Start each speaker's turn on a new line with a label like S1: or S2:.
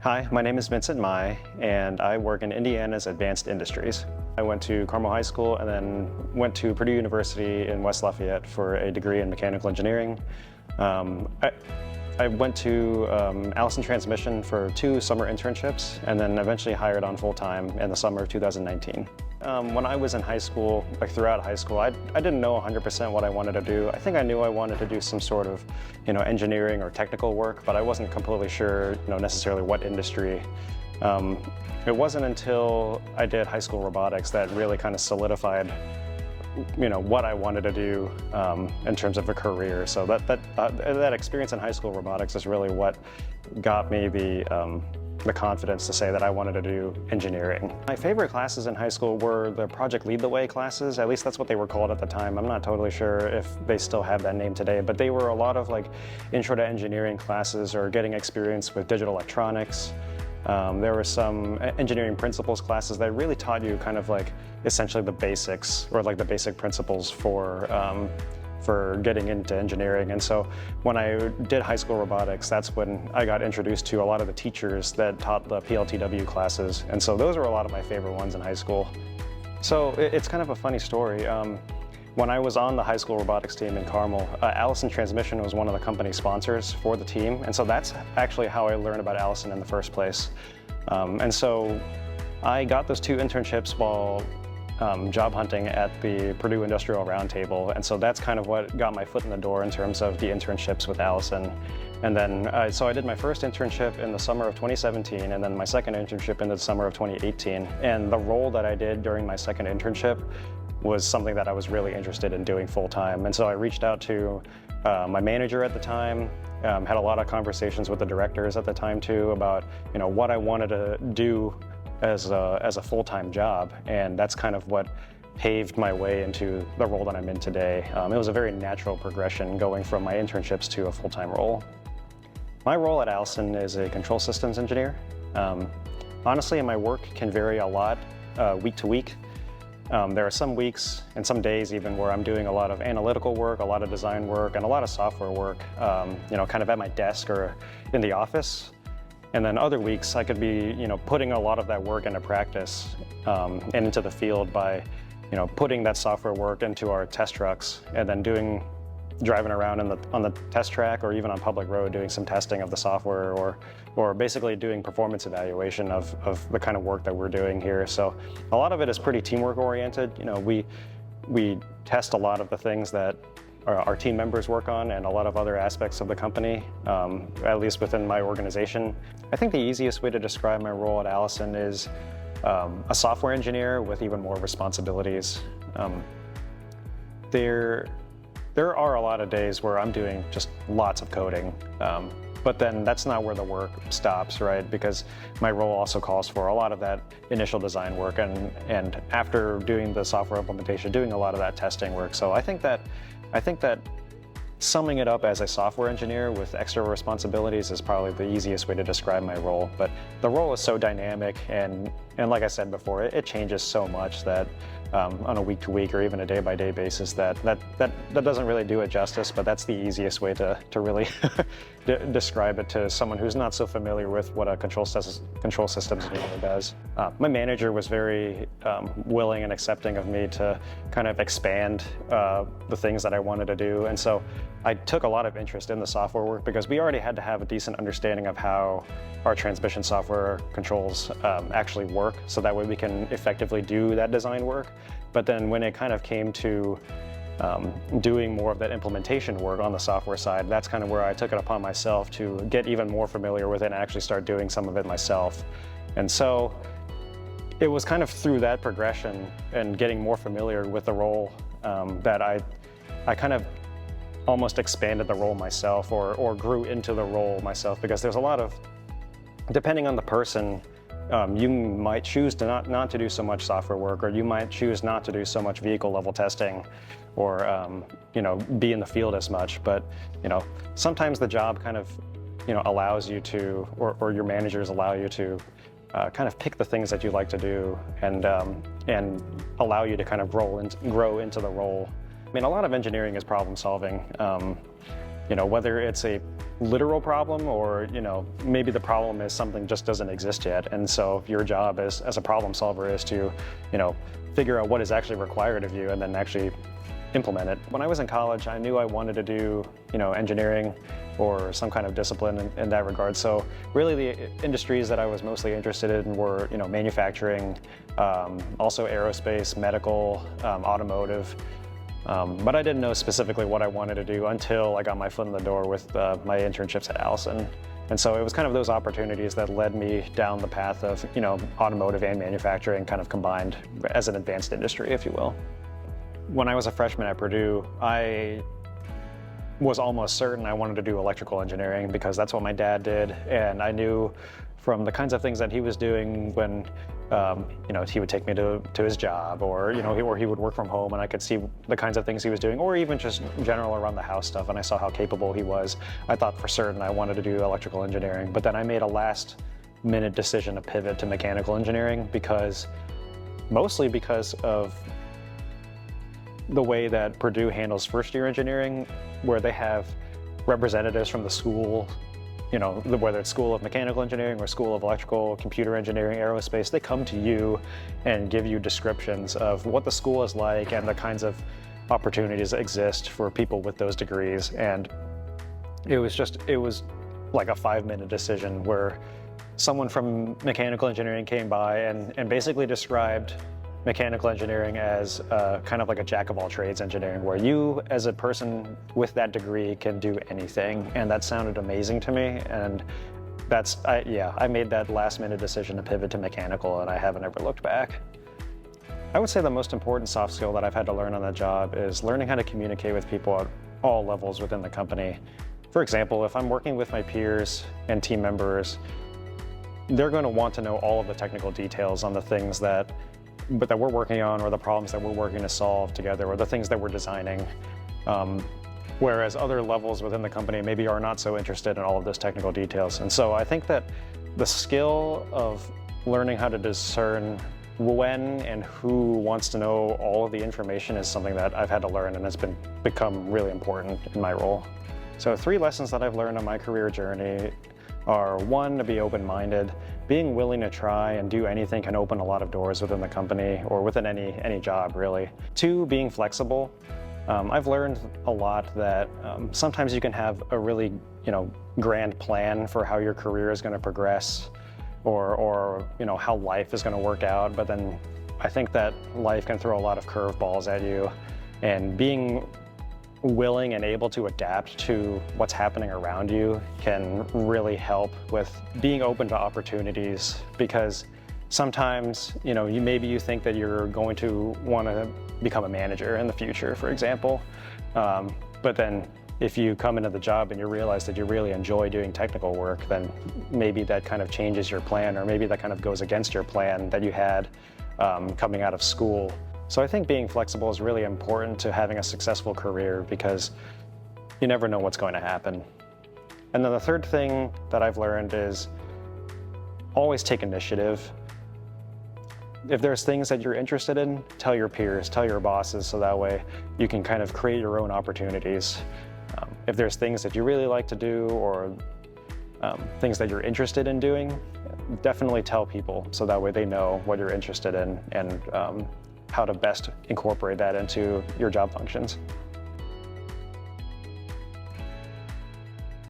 S1: Hi, my name is Vincent Mai, and I work in Indiana's advanced industries. I went to Carmel High School and then went to Purdue University in West Lafayette for a degree in mechanical engineering. I went to Allison Transmission for 2 summer internships and then eventually hired on full-time in the summer of 2019. When I was in high school, like throughout high school, I didn't know 100% what I wanted to do. I think I knew I wanted to do some sort of, engineering or technical work, but I wasn't completely sure, necessarily what industry. It wasn't until I did high school robotics that really kind of solidified, what I wanted to do in terms of a career. So that experience in high school robotics is really what got me the confidence to say that I wanted to do engineering. My favorite classes in high school were the Project Lead the Way classes. At least that's what they were called at the time. I'm not totally sure if they still have that name today, but they were a lot of like intro to engineering classes or getting experience with digital electronics. There were some engineering principles classes that really taught you kind of like essentially the basics or like the basic principles for getting into engineering. And so when I did high school robotics, that's when I got introduced to a lot of the teachers that taught the PLTW classes. And so those were a lot of my favorite ones in high school. So it's kind of a funny story. When I was on the high school robotics team in Carmel, Allison Transmission was one of the company sponsors for the team. And so that's actually how I learned about Allison in the first place. And so I got those 2 internships while job hunting at the Purdue Industrial Roundtable. And so that's kind of what got my foot in the door in terms of the internships with Allison. And then, so I did my first internship in the summer of 2017, and then my second internship in the summer of 2018. And the role that I did during my second internship was something that I was really interested in doing full time. And so I reached out to my manager at the time, had a lot of conversations with the directors at the time too about, what I wanted to do as a full-time job, and that's kind of what paved my way into the role that I'm in today. It was a very natural progression going from my internships to a full-time role. My role at Allison is a control systems engineer. Honestly, my work can vary a lot week to week. There are some weeks and some days even where I'm doing a lot of analytical work, a lot of design work, and a lot of software work, kind of at my desk or in the office. And then other weeks I could be, putting a lot of that work into practice and into the field by, putting that software work into our test trucks and then driving around on the test track or even on public road doing some testing of the software or basically doing performance evaluation of the kind of work that we're doing here. So a lot of it is pretty teamwork oriented. We test a lot of the things that our team members work on and a lot of other aspects of the company, at least within my organization. I think the easiest way to describe my role at Allison is a software engineer with even more responsibilities. There are a lot of days where I'm doing just lots of coding, but then that's not where the work stops, right? Because my role also calls for a lot of that initial design work and after doing the software implementation, doing a lot of that testing work. So I think that summing it up as a software engineer with extra responsibilities is probably the easiest way to describe my role. But the role is so dynamic and like I said before, it changes so much that on a week-to-week or even a day-by-day basis that doesn't really do it justice, but that's the easiest way to really describe it to someone who's not so familiar with what a control systems engineer does. My manager was very willing and accepting of me to kind of expand the things that I wanted to do, and so I took a lot of interest in the software work because we already had to have a decent understanding of how our transmission software controls actually work, so that way we can effectively do that design work. But then when it kind of came to doing more of that implementation work on the software side, that's kind of where I took it upon myself to get even more familiar with it and actually start doing some of it myself. And so it was kind of through that progression and getting more familiar with the role that I kind of almost expanded the role myself or grew into the role myself, because there's a lot of, depending on the person, you might choose to not to do so much software work, or you might choose not to do so much vehicle level testing, or be in the field as much. But sometimes the job kind of allows you to, or your managers allow you to kind of pick the things that you like to do and allow you to kind of grow into the role. I mean, a lot of engineering is problem solving. whether it's a literal problem or, maybe the problem is something just doesn't exist yet. And so your job as a problem solver is to, figure out what is actually required of you and then actually implement it. When I was in college, I knew I wanted to do, engineering or some kind of discipline in that regard. So really the industries that I was mostly interested in were, manufacturing, also aerospace, medical, automotive. But I didn't know specifically what I wanted to do until I got my foot in the door with my internships at Allison. And so it was kind of those opportunities that led me down the path of, automotive and manufacturing kind of combined as an advanced industry, if you will. When I was a freshman at Purdue, I was almost certain I wanted to do electrical engineering because that's what my dad did. And I knew from the kinds of things that he was doing when he would take me to his job, or he would work from home, and I could see the kinds of things he was doing, or even just general around the house stuff, and I saw how capable he was. I thought for certain I wanted to do electrical engineering, but then I made a last-minute decision to pivot to mechanical engineering mostly because of the way that Purdue handles first-year engineering, where they have representatives from the school, whether it's School of Mechanical Engineering or School of Electrical, Computer Engineering, Aerospace, they come to you and give you descriptions of what the school is like and the kinds of opportunities that exist for people with those degrees. And it was like a 5-minute decision where someone from mechanical engineering came by and basically described mechanical engineering as kind of like a jack-of-all-trades engineering, where you, as a person with that degree, can do anything. And that sounded amazing to me. And I made that last-minute decision to pivot to mechanical, and I haven't ever looked back. I would say the most important soft skill that I've had to learn on the job is learning how to communicate with people at all levels within the company. For example, if I'm working with my peers and team members, they're going to want to know all of the technical details on the things that we're working on, or the problems that we're working to solve together, or the things that we're designing. Whereas other levels within the company maybe are not so interested in all of those technical details. And so I think that the skill of learning how to discern when and who wants to know all of the information is something that I've had to learn, and has become really important in my role. So 3 lessons that I've learned on my career journey are: 1, to be open-minded. Being willing to try and do anything can open a lot of doors within the company or within any job, really. 2, being flexible. I've learned a lot that sometimes you can have a really, grand plan for how your career is going to progress, or how life is going to work out. But then I think that life can throw a lot of curveballs at you, and being willing and able to adapt to what's happening around you can really help with being open to opportunities. Because sometimes, maybe you think that you're going to want to become a manager in the future, for example. But then if you come into the job and you realize that you really enjoy doing technical work, then maybe that kind of changes your plan, or maybe that kind of goes against your plan that you had coming out of school. So I think being flexible is really important to having a successful career, because you never know what's going to happen. And then the third thing that I've learned is always take initiative. If there's things that you're interested in, tell your peers, tell your bosses, so that way you can kind of create your own opportunities. If there's things that you really like to do, or things that you're interested in doing, definitely tell people, so that way they know what you're interested in and how to best incorporate that into your job functions.